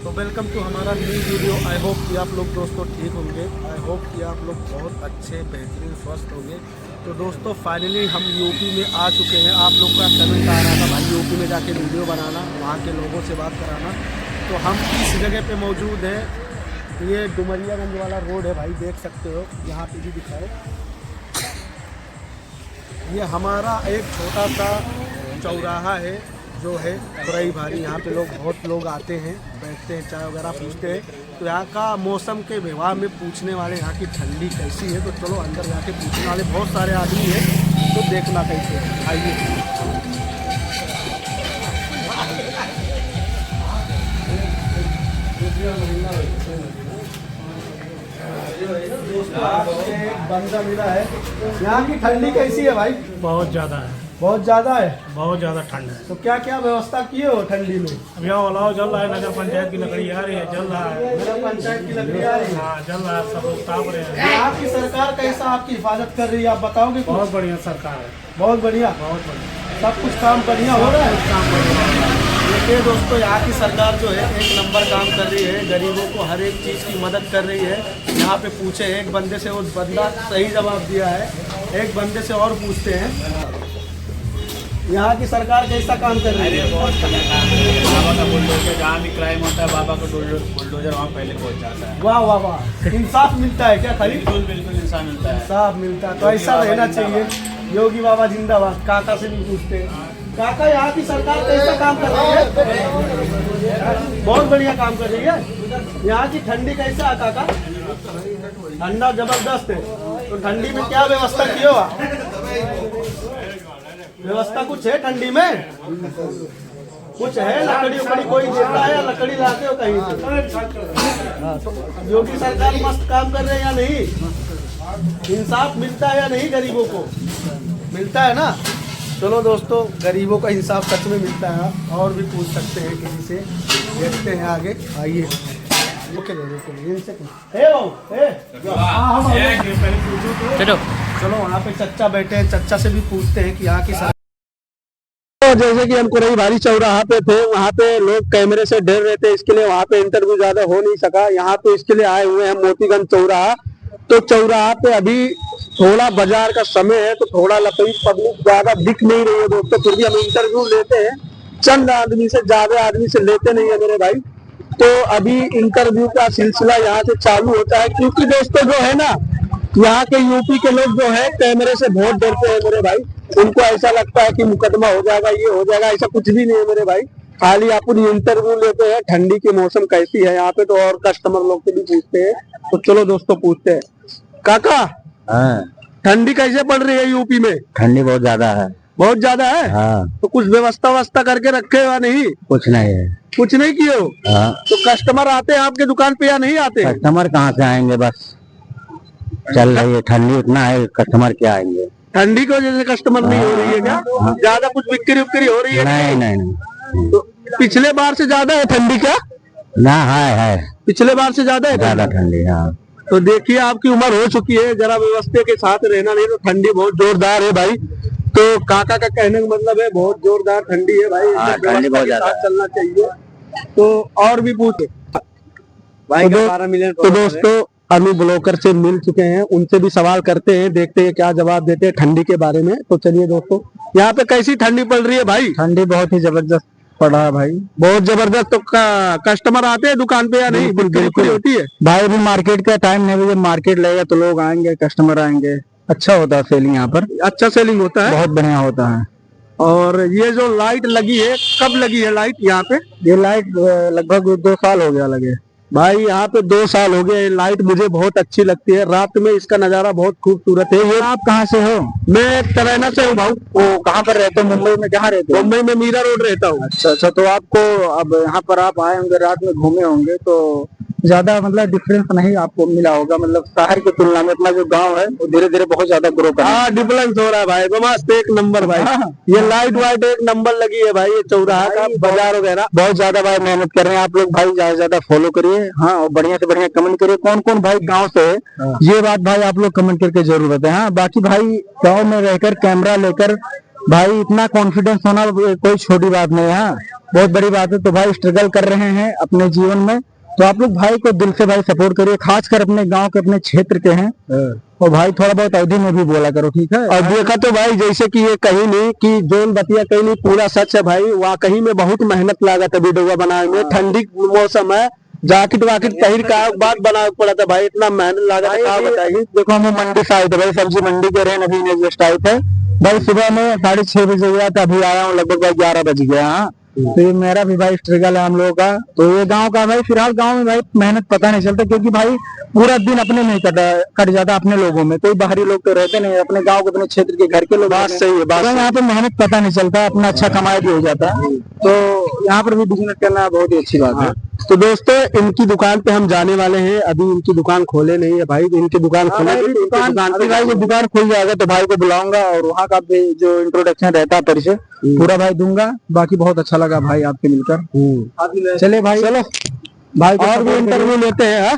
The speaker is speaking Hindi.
तो वेलकम टू हमारा न्यू वीडियो। आई होप कि आप लोग दोस्तों ठीक होंगे। आई होप कि आप लोग बहुत अच्छे बेहतरीन स्वस्थ होंगे। तो दोस्तों फाइनली हम यूपी में आ चुके हैं। आप लोग का कमेंट आ रहा था भाई यूपी में जाके वीडियो बनाना, वहाँ के लोगों से बात कराना। तो हम इस जगह पे मौजूद हैं। ये डुमरियागंज वाला रोड है भाई, देख सकते हो, यहाँ पे भी दिखाए। ये हमारा एक छोटा सा चौराहा है जो है बुराई भारी। यहाँ पे बहुत लोग आते हैं, बैठते हैं, चाय वगैरह पूछते हैं। तो यहाँ का मौसम के व्यवहार में पूछने वाले यहाँ की ठंडी कैसी है। तो चलो अंदर जाके पूछने वाले बहुत सारे आदमी हैं, तो देखना कैसे है। आइए बंदा मिला है। यहाँ की ठंडी कैसी है भाई? बहुत ज़्यादा है, बहुत ज़्यादा है, बहुत ज़्यादा ठंड है। तो क्या क्या व्यवस्था किए हो ठंडी में? अब यहाँ अलाव जल रहा है, नगर पंचायत की लकड़ी आ रही है, जल रहा है। नगर पंचायत की लकड़ी आ रही है। हाँ जल रहा है, सब लोग ताप रहे हैं। यहाँ की सरकार कैसा आपकी हिफाजत कर रही है, आप बताओगे? बहुत बढ़िया सरकार है, बहुत बढ़िया, बहुत बढ़िया, सब कुछ काम बढ़िया हो रहा है। काम बढ़िया। देखिए दोस्तों, यहाँ की सरकार जो है एक नंबर काम कर रही है। गरीबों को हर एक चीज़ की मदद कर रही है। यहाँ पे पूछे एक बंदे से, उस बंदा सही जवाब दिया है। एक बंदे से और पूछते हैं, यहाँ की सरकार कैसा काम कर रही है? बहुत बढ़िया काम है। बाबा का बुलडोजर, जहाँ भी क्राइम होता है बाबा का बुलडोजर वहाँ पहले पहुँच जाता है। वाह वाह वाह, इंसाफ मिलता है क्या? खाली बिल्कुल बिल्कुल इंसान मिलता है। इंसाफ मिलता है, तो ऐसा रहना चाहिए। योगी बाबा जिंदाबाद। काका से भी पूछते हैं, काका यहाँ की सरकार कैसा काम कर रही है? बहुत बढ़िया काम कर रही है। यहाँ की ठंडी कैसा है काका? ठंडा जबरदस्त है। तो ठंडी में क्या व्यवस्था की हो? व्यवस्था कुछ है ठंडी में? कुछ है? लकड़ी उकड़ी कोई देता है या लकड़ी लाते हो कहीं से? हाँ, तो योगी सरकार मस्त काम कर रहे हैं या नहीं? इंसाफ मिलता है या नहीं? गरीबों को मिलता है ना? चलो दोस्तों, गरीबों का इंसाफ सच में मिलता है। और भी पूछ सकते हैं किसी से, देखते हैं आगे। आइए ओके चलो वहाँ पे चच्चा बैठे हैं, चच्चा से भी पूछते हैं कि यहाँ की तो जैसे कि हम कुरई भारी चौराहा पे थे, वहाँ पे लोग कैमरे से डर रहे थे, इसके लिए वहाँ पे इंटरव्यू ज्यादा हो नहीं सका। यहाँ पे इसके लिए आए हुए हैं मोतीगंज चौराहा। तो चौराहा पे अभी थोड़ा बाजार का समय है, तो थोड़ा लकड़ी पब्लिक ज्यादा दिख नहीं रही है दोस्तों। फिर भी हम इंटरव्यू लेते हैं, चंद आदमी से, ज्यादा आदमी से लेते नहीं है मेरे भाई। तो अभी इंटरव्यू का सिलसिला यहाँ से चालू होता है, क्योंकि दोस्तों जो है ना, यहाँ के यूपी के लोग जो है कैमरे से बहुत डरते हैं मेरे भाई। उनको ऐसा लगता है कि मुकदमा हो जाएगा, ये हो जाएगा। ऐसा कुछ भी नहीं है मेरे भाई, खाली अपन इंटरव्यू लेते हैं। ठंडी की मौसम कैसी है यहाँ पे, तो और कस्टमर लोग से भी पूछते हैं। तो चलो दोस्तों पूछते हैं। काका, हाँ, ठंडी कैसे पड़ रही है यूपी में? ठंडी बहुत ज्यादा है। बहुत ज्यादा है? हाँ, तो कुछ व्यवस्था करके रखे हुआ नहीं? कुछ नहीं है। कुछ नहीं किए हो? हाँ, तो कस्टमर आते हैं आपके दुकान पे या नहीं आते? कस्टमर कहाँ से आएंगे, बस चल रही है ठंडी, उतना है, कस्टमर क्या आएंगे? ठंडी की वजह से कस्टमर नहीं हो रही है क्या? ज्यादा कुछ बिक्री उक्री हो रही है? नहीं नहीं नहीं, तो पिछले बार से ज्यादा है ठंडी क्या? ना है पिछले बार से ज्यादा है ज्यादा ठंडी। हाँ, तो देखिए आपकी उम्र हो चुकी है, जरा व्यवस्था के साथ रहना, नहीं तो ठंडी बहुत जोरदार है भाई। तो काका का कहने का मतलब है बहुत जोरदार ठंडी है भाई, ठंडी बहुत ज्यादा चलना चाहिए। तो और भी पूछे भाई। तो दोस्तों अनु ब्लॉकर से मिल चुके हैं, उनसे भी सवाल करते हैं, देखते हैं क्या जवाब देते हैं ठंडी के बारे में। तो चलिए दोस्तों, यहाँ पे कैसी ठंडी पड़ रही है भाई? ठंडी बहुत ही जबरदस्त पड़ा है भाई, बहुत जबरदस्त। तो कस्टमर आते हैं दुकान पे या नहीं? बिल्कुल होती है भाई। अभी मार्केट का टाइम नहीं, जब मार्केट लगेगा तो लोग आएंगे, कस्टमर आएंगे। अच्छा होता है सेलिंग यहाँ पर, अच्छा सेलिंग होता है, बहुत बढ़िया होता है। और ये जो लाइट लगी है, कब लगी है लाइट यहाँ पे? ये लाइट लगभग 2 साल हो गया लगे भाई। यहाँ पे 2 साल हो गए। लाइट मुझे बहुत अच्छी लगती है, रात में इसका नजारा बहुत खूबसूरत है। ये आप कहाँ से हो? मैं तराना से हूँ भाई। वो कहाँ पर रहते हो? मुंबई में कहाँ रहते हो? मुंबई में मीरा रोड रहता हूँ। अच्छा, तो आपको अब यहाँ पर आप आए होंगे, रात में घूमे होंगे, तो ज्यादा मतलब डिफरेंस नहीं आपको मिला होगा, मतलब शहर की तुलना में अपना जो गांव है वो धीरे धीरे बहुत ज्यादा ग्रो कर रहा है। हाँ, डिफरेंस हो रहा है भाई, मस्त एक नंबर भाई। ये लाइट वाइट एक नंबर लगी है भाई। ये चौराहा का बाजार वगैरह बहुत ज्यादा भाई मेहनत कर रहे हैं आप लोग भाई, ज्यादा ज्यादा फॉलो करिए। हाँ, और बढ़िया से बढ़िया कमेंट करिए, कौन कौन भाई गाँव से है, ये बात भाई आप लोग कमेंट करके जरूर बताएं। हाँ, बाकी भाई गाँव में रहकर कैमरा लेकर भाई इतना कॉन्फिडेंस होना कोई छोटी बात नहीं है, हाँ, बहुत बड़ी बात है। तो भाई स्ट्रगल कर रहे हैं अपने जीवन में, तो आप लोग भाई को दिल से भाई सपोर्ट करिए, खासकर अपने गांव के अपने क्षेत्र के हैं। और भाई थोड़ा बहुत अवधि में भी बोला करो, ठीक है। और देखा तो भाई जैसे कि ये कहीं नहीं कि जोन बतिया कहीं नहीं, पूरा सच है भाई। वहाँ कहीं में बहुत मेहनत लागत है वीडियो बनाने में, ठंडी मौसम है, जैकेट वाकेट पहिर का बाद बनाना पड़ा था भाई, इतना मेहनत लागत है, क्या बताइए। देखो हम मंडी से आए थे भाई, सब्जी मंडी के रहे अभी जस्ट आए थे भाई। सुबह में 6:30 बजे गया था, अभी आया हूँ लगभग भाई 11 बज गया। हाँ, तो ये मेरा भी भाई स्ट्रगल है हम लोगों का। तो ये गांव का भाई, फिलहाल गांव में भाई मेहनत पता नहीं चलता, क्योंकि भाई पूरा दिन अपने में ही कट जाता अपने लोगों में, कोई बाहरी लोग तो रहते नहीं, अपने गांव के अपने क्षेत्र के घर के लोग। बात सही है, बात यहाँ पे मेहनत पता नहीं चलता, अपना अच्छा कमाई भी हो जाता है। तो यहाँ पर भी बिजनेस करना बहुत ही अच्छी बात है। तो दोस्तों इनकी दुकान पे हम जाने वाले हैं, अभी इनकी दुकान खोले नहीं है भाई, इनकी दुकान खोले दुकान भाई जब दुकान खुल जाएगा तो भाई को बुलाऊंगा और वहाँ का भी जो इंट्रोडक्शन रहता है परिचय पूरा भाई दूंगा। बाकी बहुत अच्छा लगा भाई आपसे मिलकर। चले भाई, चलो भाई और भी इंटरव्यू लेते हैं।